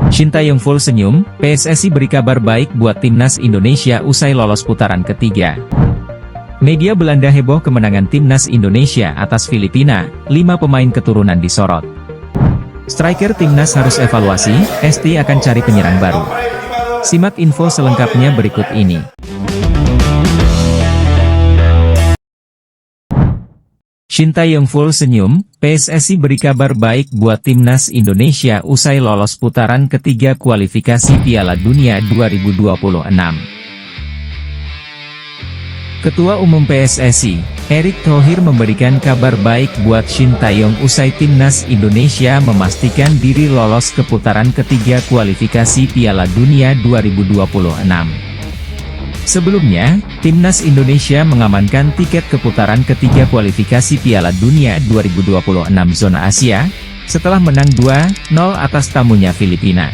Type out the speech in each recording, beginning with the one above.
Sintayong full senyum, PSSI beri kabar baik buat timnas Indonesia usai lolos putaran ketiga. Media Belanda heboh kemenangan timnas Indonesia atas Filipina, 5 pemain keturunan disorot. Striker timnas harus evaluasi, ST akan cari penyerang baru. Simak info selengkapnya berikut ini. Sintayong full senyum, PSSI beri kabar baik buat timnas Indonesia usai lolos putaran ketiga kualifikasi Piala Dunia 2026. Ketua Umum PSSI, Erick Thohir memberikan kabar baik buat Sintayong usai timnas Indonesia memastikan diri lolos ke putaran ketiga kualifikasi Piala Dunia 2026. Sebelumnya, timnas Indonesia mengamankan tiket ke putaran ketiga kualifikasi Piala Dunia 2026 zona Asia, setelah menang 2-0 atas tamunya Filipina.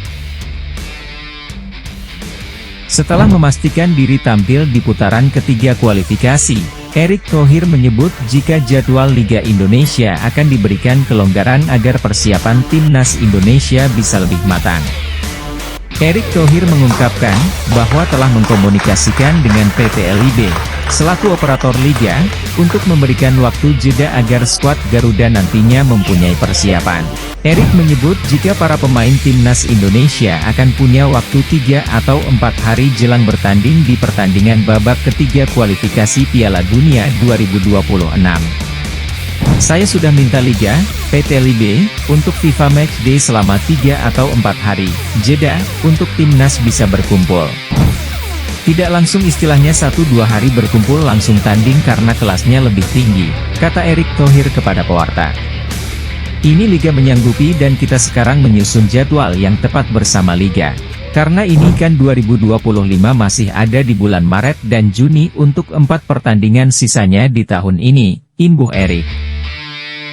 Setelah memastikan diri tampil di putaran ketiga kualifikasi, Erick Thohir menyebut jika jadwal Liga Indonesia akan diberikan kelonggaran agar persiapan timnas Indonesia bisa lebih matang. Erick Thohir mengungkapkan bahwa telah mengkomunikasikan dengan PT LIB, selaku operator Liga, untuk memberikan waktu jeda agar skuad Garuda nantinya mempunyai persiapan. Erick menyebut jika para pemain timnas Indonesia akan punya waktu 3 atau 4 hari jelang bertanding di pertandingan babak ketiga kualifikasi Piala Dunia 2026. Saya sudah minta Liga, PT LIB, untuk FIFA Matchday selama 3 atau 4 hari, jeda, untuk timnas bisa berkumpul. Tidak langsung istilahnya 1-2 hari berkumpul langsung tanding karena kelasnya lebih tinggi, kata Erick Thohir kepada pewarta. Ini Liga menyanggupi dan kita sekarang menyusun jadwal yang tepat bersama Liga. Karena ini kan 2025 masih ada di bulan Maret dan Juni untuk 4 pertandingan sisanya di tahun ini, imbuh Erick.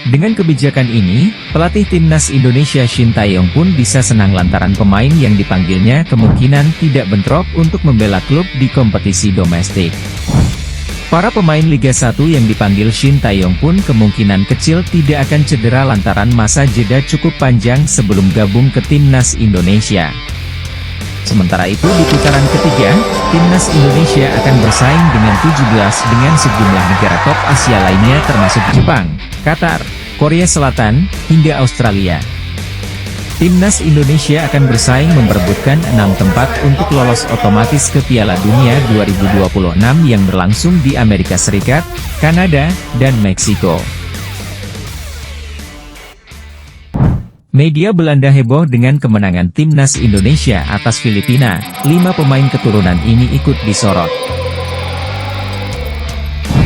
Dengan kebijakan ini, pelatih timnas Indonesia Sintayong pun bisa senang lantaran pemain yang dipanggilnya kemungkinan tidak bentrok untuk membela klub di kompetisi domestik. Para pemain Liga 1 yang dipanggil Sintayong pun kemungkinan kecil tidak akan cedera lantaran masa jeda cukup panjang sebelum gabung ke timnas Indonesia. Sementara itu di putaran ketiga, timnas Indonesia akan bersaing dengan 17 dengan sejumlah negara top Asia lainnya termasuk Jepang, Qatar, Korea Selatan, hingga Australia. Timnas Indonesia akan bersaing memperebutkan 6 tempat untuk lolos otomatis ke Piala Dunia 2026 yang berlangsung di Amerika Serikat, Kanada, dan Meksiko. Media Belanda heboh dengan kemenangan timnas Indonesia atas Filipina, 5 pemain keturunan ini ikut disorot.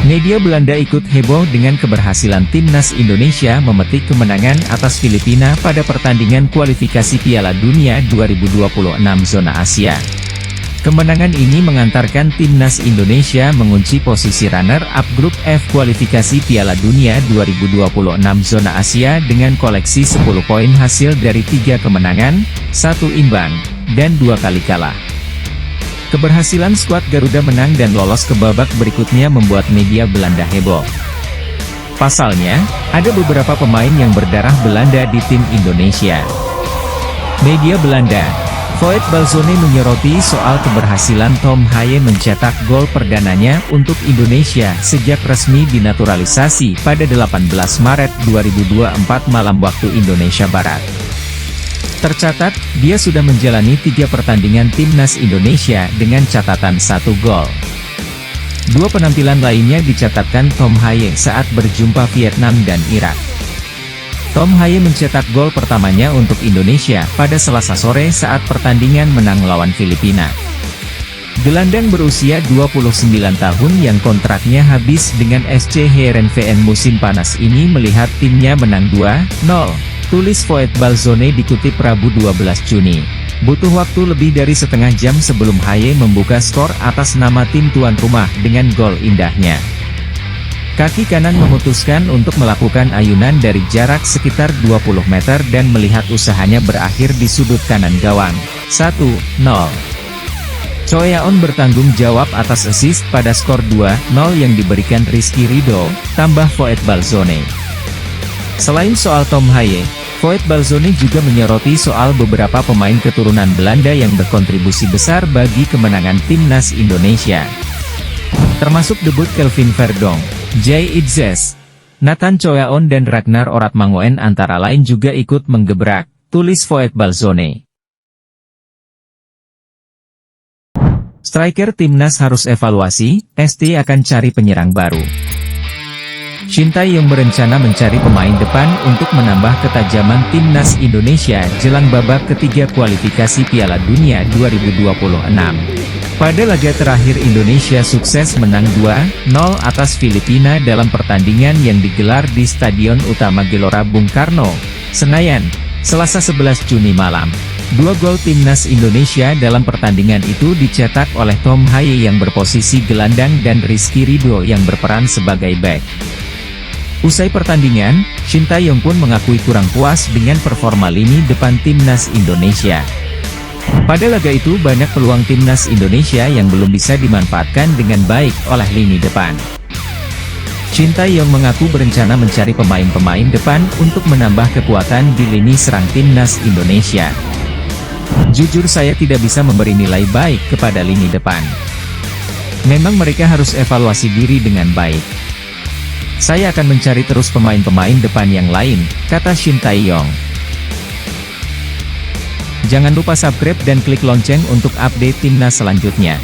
Media Belanda ikut heboh dengan keberhasilan timnas Indonesia memetik kemenangan atas Filipina pada pertandingan kualifikasi Piala Dunia 2026 zona Asia. Kemenangan ini mengantarkan timnas Indonesia mengunci posisi runner-up grup F kualifikasi Piala Dunia 2026 zona Asia dengan koleksi 10 poin hasil dari 3 kemenangan, 1 imbang, dan 2 kali kalah. Keberhasilan skuad Garuda menang dan lolos ke babak berikutnya membuat media Belanda heboh. Pasalnya, ada beberapa pemain yang berdarah Belanda di tim Indonesia. Media Belanda, Voet Balzone menyoroti soal keberhasilan Tom Haye mencetak gol perdananya untuk Indonesia sejak resmi dinaturalisasi pada 18 Maret 2024 malam waktu Indonesia Barat. Tercatat, dia sudah menjalani 3 pertandingan timnas Indonesia dengan catatan 1 gol. 2 penampilan lainnya dicatatkan Tom Haye saat berjumpa Vietnam dan Irak. Tom Haye mencetak gol pertamanya untuk Indonesia pada Selasa sore saat pertandingan menang lawan Filipina. Gelandang berusia 29 tahun yang kontraknya habis dengan SC Heerenveen musim panas ini melihat timnya menang 2-0, tulis Voet Balzone dikutip Rabu 12 Juni. Butuh waktu lebih dari setengah jam sebelum Haye membuka skor atas nama tim tuan rumah dengan gol indahnya. Kaki kanan memutuskan untuk melakukan ayunan dari jarak sekitar 20 meter dan melihat usahanya berakhir di sudut kanan gawang. 1-0. Choyaon bertanggung jawab atas assist pada skor 2-0 yang diberikan Rizky Ridho, tambah Voet Balzone. Selain soal Tom Haye, Voet Balzone juga menyoroti soal beberapa pemain keturunan Belanda yang berkontribusi besar bagi kemenangan timnas Indonesia. Termasuk debut Kelvin Verdonk, Jay Itzes, Nathan Choaon dan Ragnar Oratmangoen antara lain juga ikut menggebrak, tulis Voet Balzone. Striker timnas harus evaluasi, ST akan cari penyerang baru. Shin Tae-yong berencana mencari pemain depan untuk menambah ketajaman timnas Indonesia jelang babak ketiga kualifikasi Piala Dunia 2026. Pada laga terakhir Indonesia sukses menang 2-0 atas Filipina dalam pertandingan yang digelar di Stadion Utama Gelora Bung Karno, Senayan, Selasa 11 Juni malam. 2 gol timnas Indonesia dalam pertandingan itu dicetak oleh Tom Haye yang berposisi gelandang dan Rizky Ridho yang berperan sebagai bek. Usai pertandingan, Shin Tae-yong pun mengakui kurang puas dengan performa lini depan timnas Indonesia. Pada laga itu banyak peluang timnas Indonesia yang belum bisa dimanfaatkan dengan baik oleh lini depan. Shin Tae-yong mengaku berencana mencari pemain-pemain depan untuk menambah kekuatan di lini serang timnas Indonesia. Jujur saya tidak bisa memberi nilai baik kepada lini depan. Memang mereka harus evaluasi diri dengan baik. Saya akan mencari terus pemain-pemain depan yang lain, kata Shin Tae-yong. Jangan lupa subscribe dan klik lonceng untuk update timnas selanjutnya.